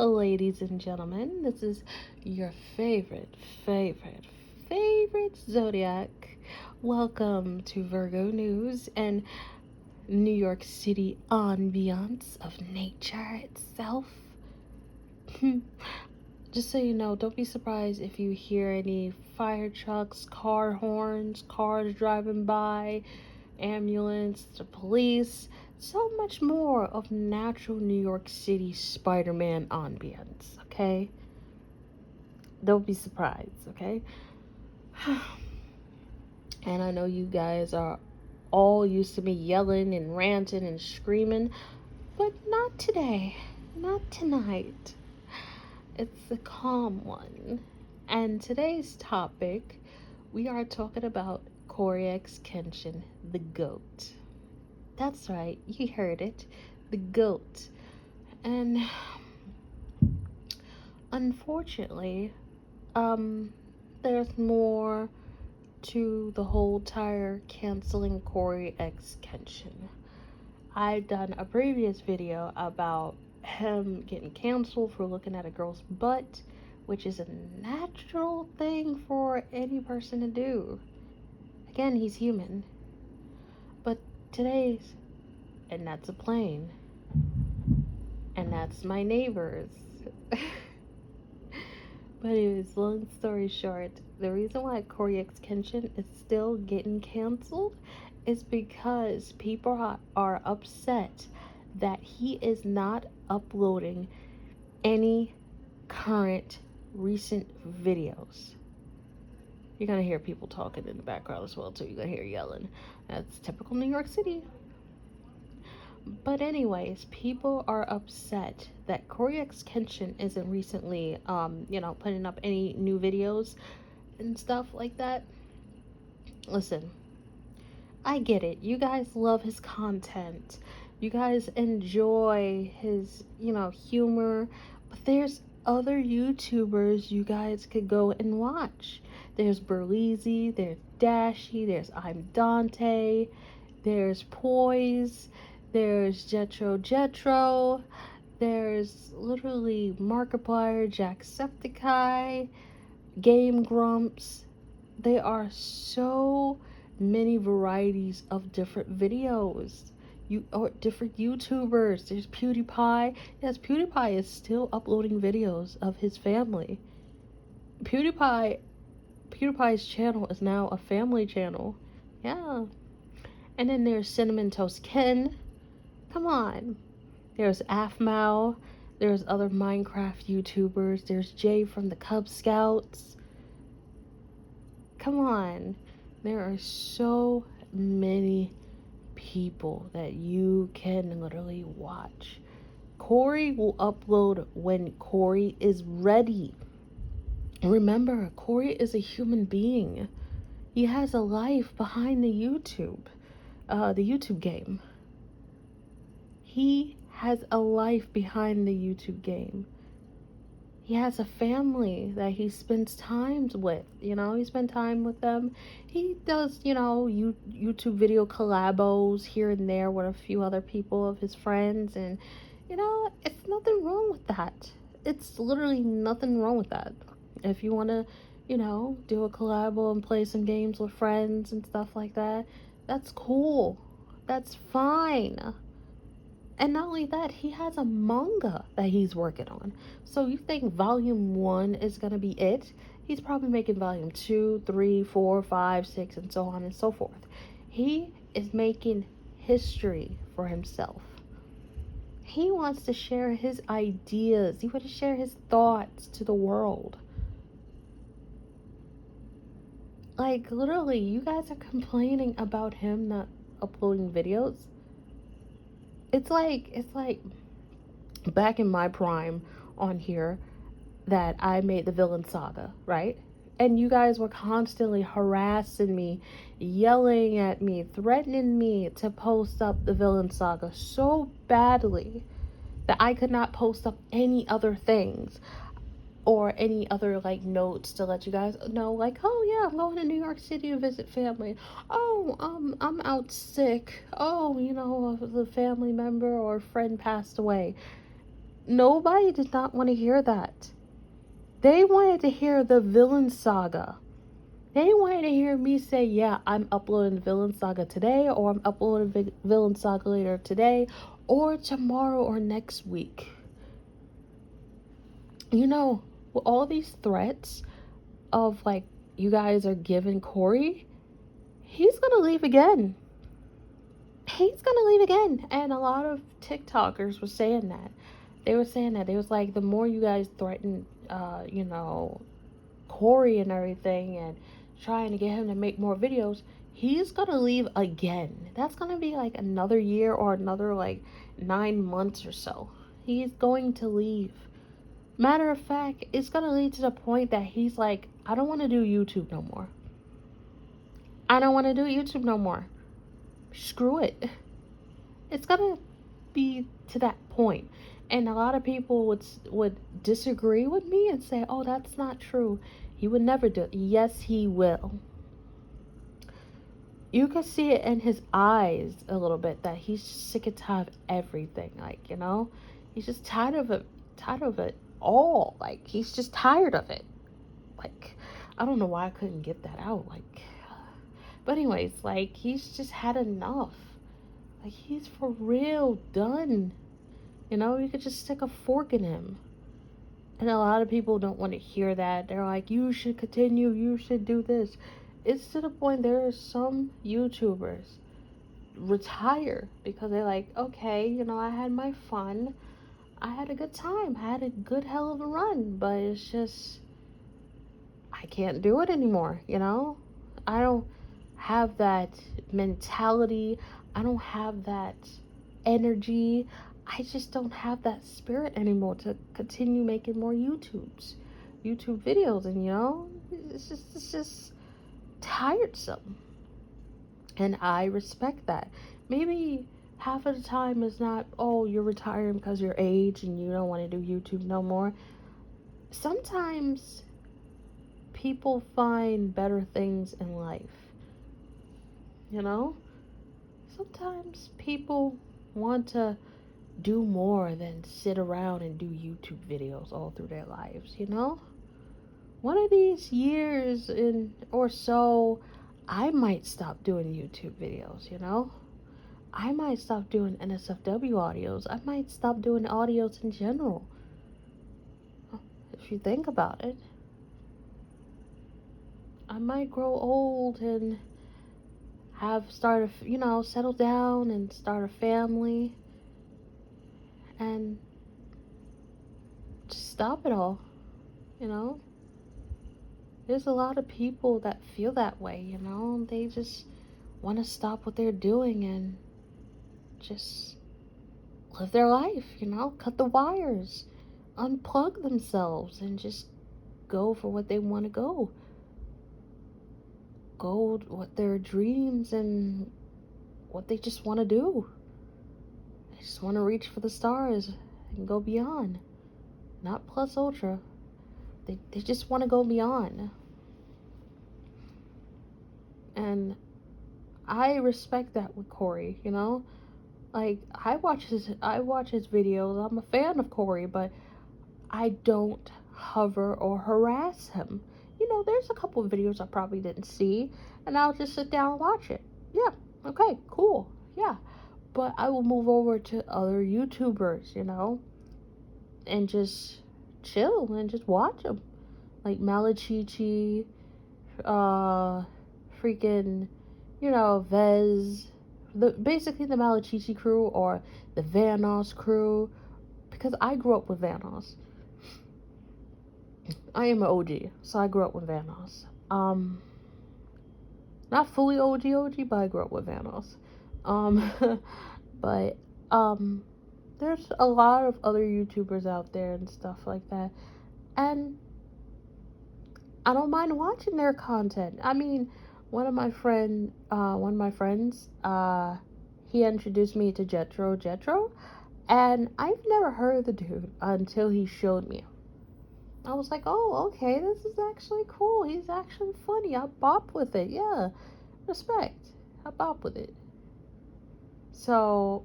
ladies and gentlemen. This is your favorite zodiac. Welcome to Virgo News and New York City ambiance of nature itself. Just so you know, don't be surprised if you hear any fire trucks, car horns, cars driving by, ambulance, the police, so much more of natural New York City Spider-Man ambience, okay? Don't be surprised, okay? And I know you guys are all used to me yelling and ranting and screaming, but not today, not tonight. It's a calm one. And today's topic, we are talking about Cory X Kenshin, the GOAT. That's right, you heard it, the GOAT. And unfortunately, there's more to the whole entire canceling Cory X Kenshin. I've done a previous video about him getting canceled for looking at a girl's butt, which is a natural thing for any person to do. Again, he's human. But today's, and that's a plane, and that's my neighbors. But anyways, long story short, the reason why Cory X Kenshin is still getting canceled is because people are upset that he is not uploading any current recent videos. You're gonna hear people talking in the background as well too. You're gonna hear yelling. That's typical New York City. But anyways, people are upset that Cory X Kenshin isn't recently, putting up any new videos and stuff like that. Listen, I get it. You guys love his content. You guys enjoy his, humor. But there's other YouTubers you guys could go and watch. There's Berleezy, there's Dashy, there's I'm Dante, there's Poise, there's Jetro, there's literally Markiplier, Jacksepticeye, Game Grumps. There are so many varieties of different videos. Or different YouTubers. There's PewDiePie. Yes, PewDiePie is still uploading videos of his family. PewDiePie's channel is now a family channel. Yeah. And then there's Cinnamon Toast Ken. Come on. There's Afmao. There's other Minecraft YouTubers. There's Jay from the Cub Scouts. Come on. There are so many people that you can literally watch. Cory will upload when Cory is ready. Remember, Cory is a human being. He has a life behind the YouTube game. He has a life behind the YouTube game. He has a family that he spends time with. He spends time with them. He does, YouTube video collabos here and there with a few other people of his friends. And, it's nothing wrong with that. It's literally nothing wrong with that. If you want to, do a collabo and play some games with friends and stuff like that, that's cool. That's fine. And not only that, he has a manga that he's working on. So you think volume 1 is going to be it? He's probably making volume 2, 3, 4, 5, 6, and so on and so forth. He is making history for himself. He wants to share his ideas. He wants to share his thoughts to the world. Like, literally, you guys are complaining about him not uploading videos. It's like back in my prime on here that I made the Villain Saga, right? And you guys were constantly harassing me, yelling at me, threatening me to post up the Villain Saga so badly that I could not post up any other things or any other notes to let you guys know, oh yeah, I'm going to New York City to visit family. Oh, I'm out sick. Oh, the family member or friend passed away. Nobody did not want to hear that. They wanted to hear the villain saga. They wanted to hear me say, yeah, I'm uploading Villain Saga today, or I'm uploading Villain Saga later today, or tomorrow, or next week. You know, with all these threats of like, you guys are giving Cory, he's gonna leave again. He's gonna leave again. And a lot of TikTokers were saying that. They were saying that. They was like, the more you guys threaten, Cory and everything, and trying to get him to make more videos, he's gonna leave again. That's gonna be like another year or another like 9 months or so. He's going to leave. Matter of fact, it's gonna lead to the point that he's like, I don't want to do YouTube no more. I don't want to do YouTube no more. Screw it. It's gonna be to that point. And a lot of people would disagree with me and say, "Oh, that's not true. He would never do it." Yes, he will. You can see it in his eyes a little bit that he's just sick and tired of everything. Like, he's just tired of it all. Like, he's just tired of it. Like, I don't know why I couldn't get that out. Like, but anyways, like, he's just had enough. Like, he's for real done. You could just stick a fork in him. And a lot of people don't want to hear that. They're like, you should continue, you should do this. It's to the point there are some YouTubers retire because they're like, okay, I had my fun. I had a good time. I had a good hell of a run. But it's just, I can't do it anymore, I don't have that mentality. I don't have that energy. I just don't have that spirit anymore to continue making more YouTube videos, and it's just tiresome. And I respect that. Maybe half of the time is not, oh, you're retiring because your age and you don't want to do YouTube no more. Sometimes people find better things in life. Sometimes people want to do more than sit around and do YouTube videos all through their lives. One of these years or so, I might stop doing YouTube videos. I might stop doing NSFW audios. I might stop doing audios in general. If you think about it, I might grow old and settle down and start a family and just stop it all. There's a lot of people that feel that way. They just want to stop what they're doing and just live their life. Cut the wires, unplug themselves, and just go for what they want to go what their dreams and what they just want to do. They just want to reach for the stars and go beyond, not plus ultra. They just want to go beyond. And I respect that with Cory. Like, I watch his videos. I'm a fan of Cory, but I don't hover or harass him. There's a couple of videos I probably didn't see, and I'll just sit down and watch it. Yeah, okay, cool, yeah. But I will move over to other YouTubers, and just chill and just watch them. Like Malachichi, freaking, Vez, basically the Malachichi crew or the Vanos crew, because I grew up with Vanos. I am an OG, so I grew up with Vanos. Not fully OG, but I grew up with Vanos. But, there's a lot of other YouTubers out there and stuff like that. And I don't mind watching their content. I mean, one of my friends, he introduced me to Jetro, and I've never heard of the dude until he showed me. I was like, oh, okay, this is actually cool. He's actually funny. I bop with it. Yeah, respect. I bop with it. So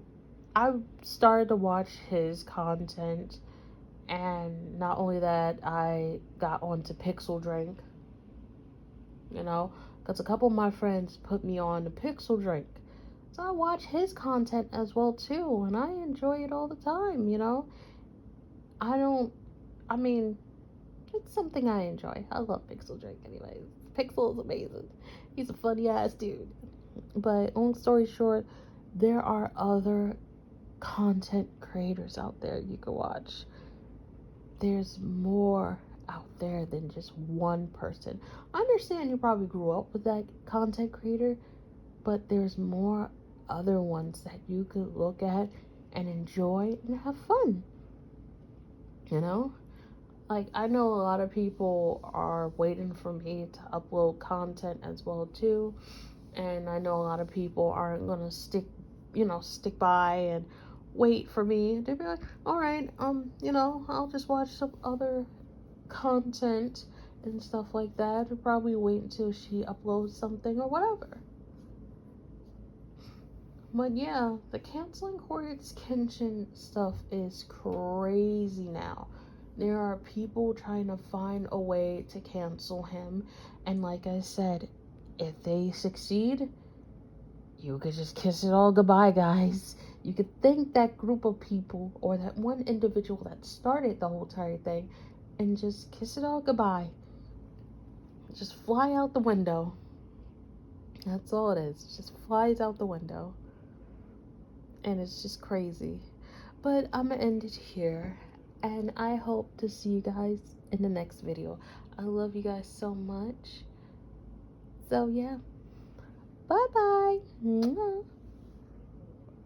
I started to watch his content, And not only that, I got onto Pixel Drink, you know, because a couple of my friends put me on to Pixel Drink. So I watch his content as well too, and I enjoy it all the time, you know. I don't, I mean, it's something I enjoy. I love Pixel Drake anyways. Pixel is amazing. He's a funny ass dude. But long story short, there are other content creators out there you can watch. There's more out there than just one person. I understand you probably grew up with that content creator, but there's more other ones that you could look at and enjoy and have fun. You know? Like, I know a lot of people are waiting for me to upload content as well too, and I know a lot of people aren't gonna stick by and wait for me. They'll be like, all right, I'll just watch some other content and stuff like that, and probably wait until she uploads something or whatever. But yeah, the canceling Cory extension stuff is crazy now. There are people trying to find a way to cancel him, and like I said, if they succeed, you could just kiss it all goodbye, guys. You could thank that group of people or that one individual that started the whole entire thing and just kiss it all goodbye. Just fly out the window. That's all it is. It just flies out the window. And it's just crazy. But I'm gonna end it here, and I hope to see you guys in the next video. I love you guys so much. So yeah, bye bye.